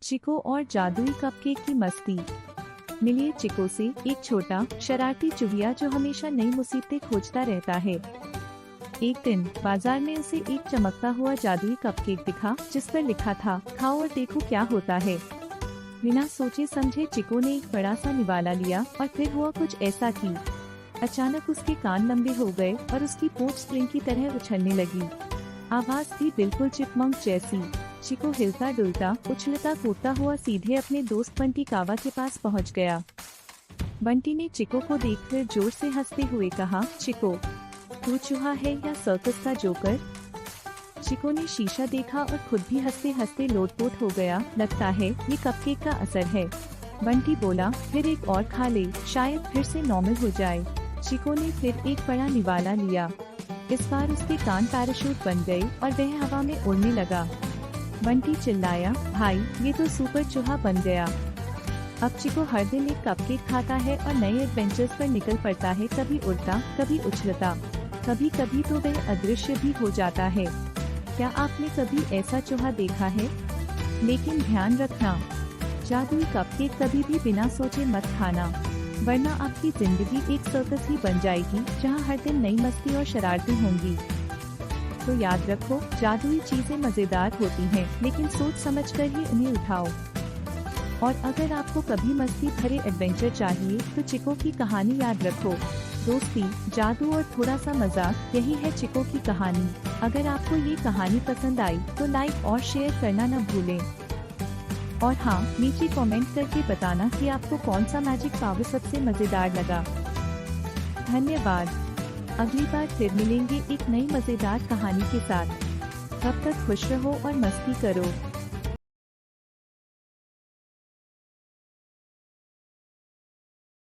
Chico और जादुई cupcake की मस्ती। मिलिए चिको से, एक छोटा शरारती चूहिया जो हमेशा नई मुसीबतें खोजता रहता है। एक दिन बाजार में उसे एक चमकता हुआ जादुई कपकेक दिखा जिस पर लिखा था, खाओ और देखो क्या होता है। बिना सोचे समझे चिको ने एक बड़ा सा निवाला लिया और फिर हुआ कुछ ऐसा कि अचानक उसके कान लंबे हो गए और उसकी पूंछ स्प्रिंग की तरह उछलने लगी। आवाज थी बिल्कुल चिपमंक जैसी। चिको हिलता डुलता उछलता कूदता हुआ सीधे अपने दोस्त बंटी कावा के पास पहुंच गया। बंटी ने चिको को देखकर जोर से हंसते हुए कहा, चिको, तू चूहा है या सर्कस का जोकर? चिको ने शीशा देखा और खुद भी हंसते हंसते लोटपोट हो गया। लगता है ये कपकेक का असर है। बंटी बोला, फिर एक और खा ले, शायद फिर से नॉर्मल हो जाए। चिको ने फिर एक बड़ा निवाला लिया। इस बार उसके कान पैराशूट बन गए और वह हवा में उड़ने लगा। बंटी चिल्लाया, भाई ये तो सुपर चूहा बन गया। अब चिको हर दिन एक कपकेक खाता है और नए एडवेंचर्स पर निकल पड़ता है। कभी उड़ता, कभी उछलता, कभी कभी तो वह अदृश्य भी हो जाता है। क्या आपने कभी ऐसा चूहा देखा है? लेकिन ध्यान रखना, जादुई कपकेक कभी भी बिना सोचे मत खाना, वरना आपकी जिंदगी एक सर्कस ही बन जाएगी जहां हर दिन नई मस्ती और शरारतें होंगी। तो याद रखो, जादुई चीजें मजेदार होती हैं, लेकिन सोच समझकर ही उन्हें उठाओ। और अगर आपको कभी मस्ती भरे एडवेंचर चाहिए तो चिको की कहानी याद रखो। दोस्ती, जादू और थोड़ा सा मजाक, यही है चिको की कहानी। अगर आपको ये कहानी पसंद आई तो लाइक और शेयर करना न भूलें। और हाँ, नीचे कमेंट करके बताना कि आपको कौन सा मैजिक पावर सबसे मजेदार लगा। धन्यवाद। अगली बार फिर मिलेंगे एक नई मजेदार कहानी के साथ। तब तक खुश रहो और मस्ती करो।